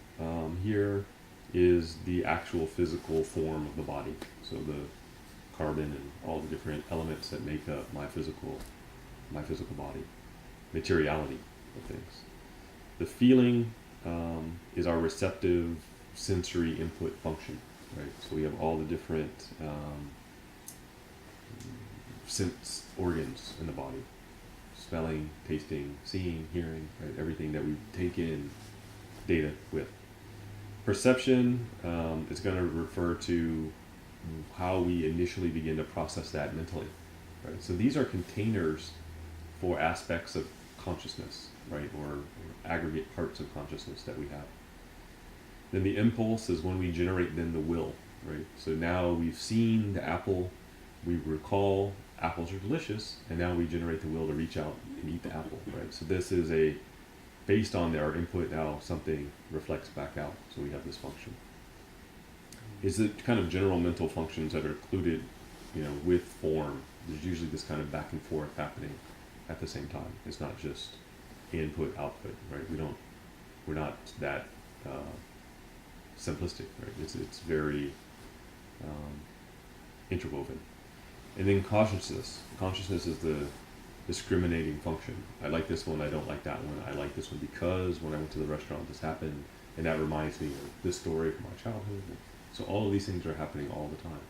here is the actual physical form of the body. So the carbon and all the different elements that make up my physical body, materiality of things. The feeling is our receptive sensory input function, right? So we have all the different sense organs in the body: smelling, tasting, seeing, hearing, right? Everything that we take in data with. Perception is going to refer to how we initially begin to process that mentally, right? So these are containers for aspects of consciousness, right, or aggregate parts of consciousness that we have. Then the impulse is when we generate then the will, right? So now we've seen the apple, we recall apples are delicious, and now we generate the will to reach out and eat the apple, right? So this is based on our input, now something reflects back out, so we have this function. Is the kind of general mental functions that are included, with form. There's usually this kind of back and forth happening at the same time. It's not just input, output, right? We're not that simplistic, right? It's very interwoven. And then consciousness. Consciousness is the discriminating function. I like this one, I don't like that one. I like this one because when I went to the restaurant this happened, and that reminds me of this story from my childhood. So all of these things are happening all the time.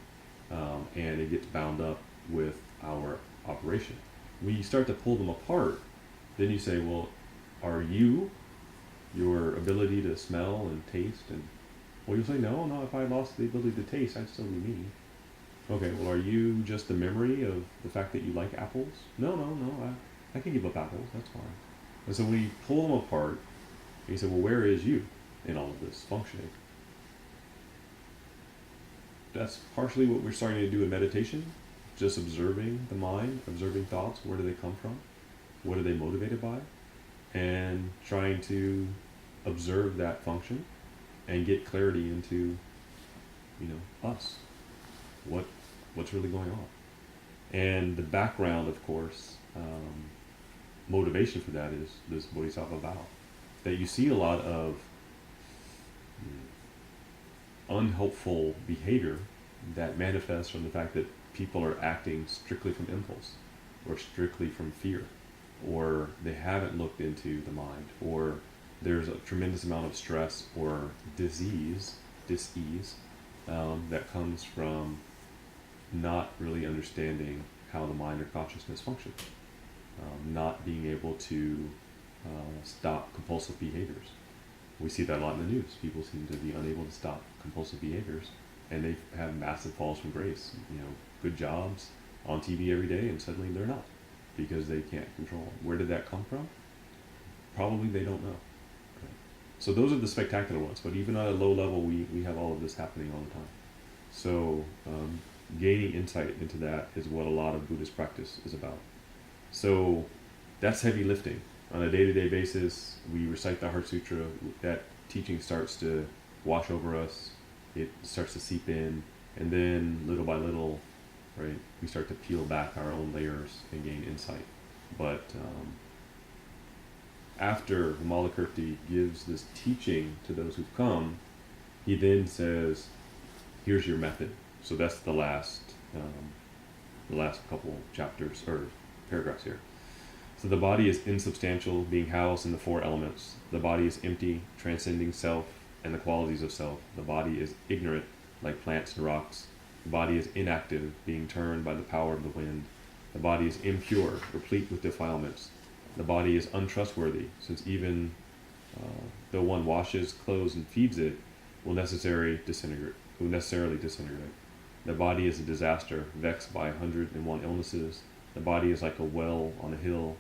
And it gets bound up with our operation. When you start to pull them apart, then you say, well, are you, your ability to smell and taste, and well, you'll say, no, if I lost the ability to taste, I'd still be me. Okay, well, are you just the memory of the fact that you like apples? No, I can give up apples, that's fine. And so when you pull them apart, you say, well, where is you in all of this functioning? That's partially what we're starting to do in meditation, just observing the mind, observing thoughts. Where do they come from? What are they motivated by? And trying to observe that function and get clarity into, us. What's really going on? And the background, of course, motivation for that is this bodhisattva vow. That you see a lot of unhelpful behavior that manifests from the fact that people are acting strictly from impulse or strictly from fear. or they haven't looked into the mind, or there's a tremendous amount of stress or disease, dis-ease, that comes from not really understanding how the mind or consciousness functions, not being able to stop compulsive behaviors. We see that a lot in the news. People seem to be unable to stop compulsive behaviors, and they have massive falls from grace. Good jobs on TV every day, and suddenly they're not because they can't control it. Where did that come from? Probably they don't know. Okay. So those are the spectacular ones, but even at a low level, we have all of this happening all the time. So gaining insight into that is what a lot of Buddhist practice is about. So that's heavy lifting. On a day-to-day basis, we recite the Heart Sutra. That teaching starts to wash over us. It starts to seep in, and then little by little, right, we start to peel back our own layers and gain insight. But after Vimalakirti gives this teaching to those who've come, he then says, "Here's your method." So that's the last couple chapters or paragraphs here. So the body is insubstantial, being housed in the four elements. The body is empty, transcending self and the qualities of self. The body is ignorant, like plants and rocks. The body is inactive, being turned by the power of the wind. The body is impure, replete with defilements. The body is untrustworthy, since even though one washes, clothes, and feeds it, will necessarily disintegrate. The body is a disaster, vexed by 101 illnesses. The body is like a well on a hill,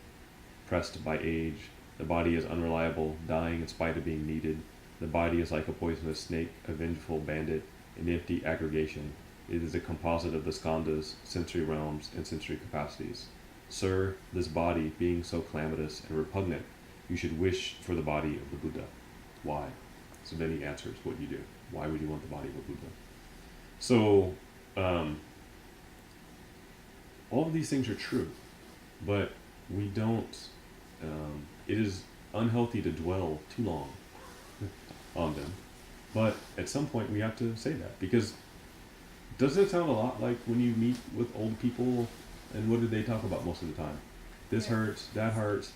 pressed by age. The body is unreliable, dying in spite of being needed. The body is like a poisonous snake, a vengeful bandit, an empty aggregation. It is a composite of the skandhas, sensory realms, and sensory capacities. Sir, this body, being so calamitous and repugnant, you should wish for the body of the Buddha. Why? So then he answers what you do. Why would you want the body of a Buddha? So, all of these things are true, but we don't, it is unhealthy to dwell too long on them. But at some point we have to say that, because doesn't it sound a lot like when you meet with old people, and what do they talk about most of the time? This hurts,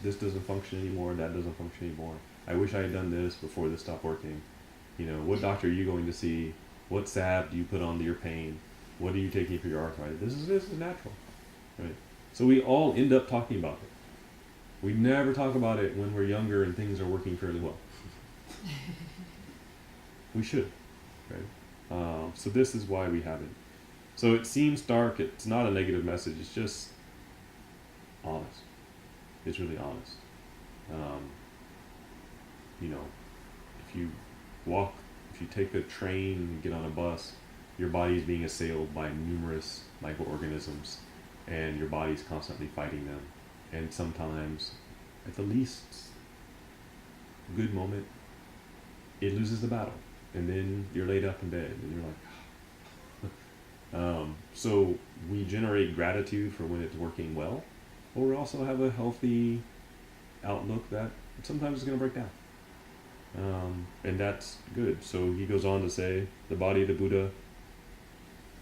this doesn't function anymore, that doesn't function anymore. I wish I had done this before this stopped working. What doctor are you going to see? What salve do you put on your pain? What are you taking for your arthritis? This is natural, right? So we all end up talking about it. We never talk about it when we're younger and things are working fairly well. We should, right? So this is why we have it. So it seems dark. It's not a negative message. It's just honest. It's really honest. If you take a train and get on a bus, your body is being assailed by numerous microorganisms, and your body is constantly fighting them. And sometimes, at the least good moment, it loses the battle, and then you're laid up in bed, and you're like, so we generate gratitude for when it's working well, or we also have a healthy outlook that sometimes it's going to break down. And that's good. So he goes on to say, the body of the Buddha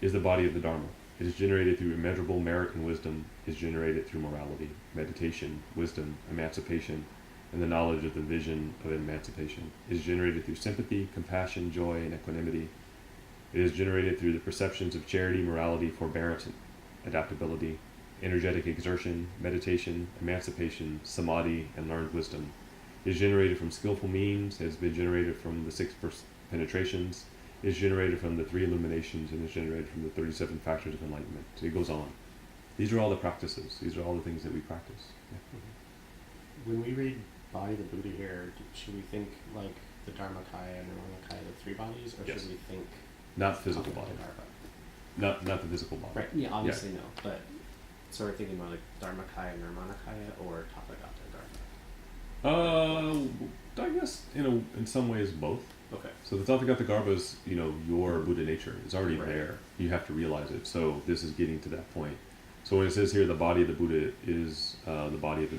is the body of the Dharma. It is generated through immeasurable merit and wisdom, is generated through morality, meditation, wisdom, emancipation, and the knowledge of the vision of emancipation. It is generated through sympathy, compassion, joy, and equanimity. It is generated through the perceptions of charity, morality, forbearance, and adaptability, energetic exertion, meditation, emancipation, samadhi, and learned wisdom. It is generated from skillful means, has been generated from the 6 penetrations, is generated from the 3 illuminations, and is generated from the 37 factors of enlightenment. So he goes on. These are all the practices. These are all the things that we practice. Yeah. When we read Body of the Buddha here, should we think like the Dharmakaya and Nirmanakaya, the 3 bodies, or Yes. should we think Not physical body. Tathagata? Not the physical body. Right, yeah, obviously no, but so we're thinking more like Dharmakaya, Nirmanakaya, or Tathagata, Dharma? I guess in some ways both. Okay. So the Tathagata Garbha is, your Buddha nature. It's already Right. there. You have to realize it. So this is getting to that point. So when it says here, the body of the Buddha is the body of the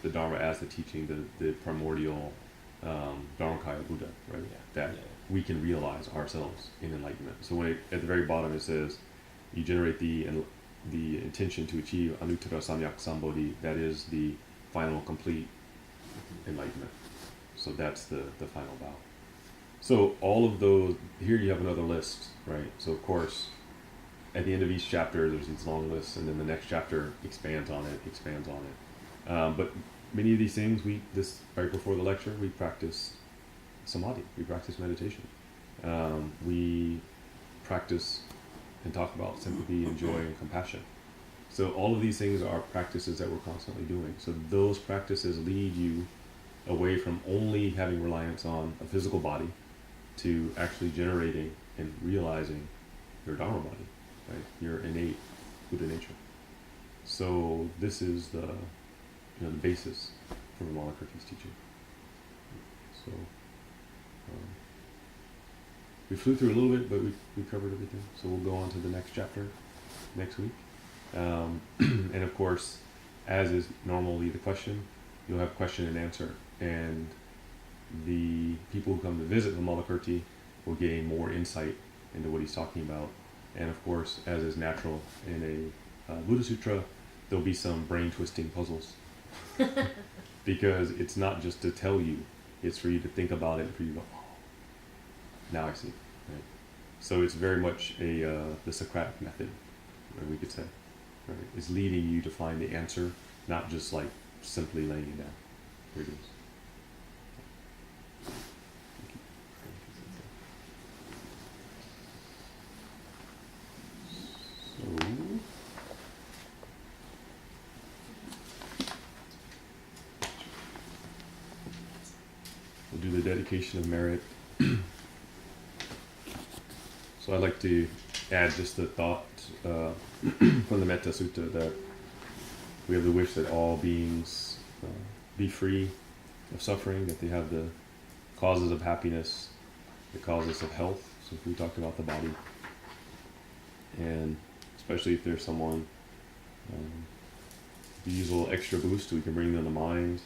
Dharma as the teaching, the primordial Dharmakaya Buddha, right? Yeah. That Yeah. we can realize ourselves in enlightenment. So when at the very bottom it says, you generate the intention to achieve Anuttara Samyak Sambodhi, that is the final, complete enlightenment. So that's the final vow. So all of those, here you have another list, right? So of course, at the end of each chapter, there's these long lists, and then the next chapter expands on it. But many of these things, right before the lecture, we practice samadhi, we practice meditation. We practice and talk about sympathy and joy and compassion. So all of these things are practices that we're constantly doing. So those practices lead you away from only having reliance on a physical body to actually generating and realizing your Dharma body, right? Your innate Buddha nature. So this is the basis for Vimalakirti's teaching. So we flew through a little bit, but we covered everything. So we'll go on to the next chapter next week. And of course, as is normally the question, you'll have question and answer. And the people who come to visit Vimalakirti will gain more insight into what he's talking about. And of course, as is natural in a Buddha Sutra, there'll be some brain twisting puzzles. Because it's not just to tell you, it's for you to think about it and for you to go, oh, now I see. Right? So it's very much the Socratic method, we could say. Right? It's leading you to find the answer, not just like simply laying it down. Here it is. So, we'll do the dedication of merit. So I'd like to add just the thought from the Metta Sutta that we have the wish that all beings be free of suffering, that they have the causes of happiness, the causes of health. So we talked about the body, and especially if there's someone who use a little extra boost, we can bring them the mind.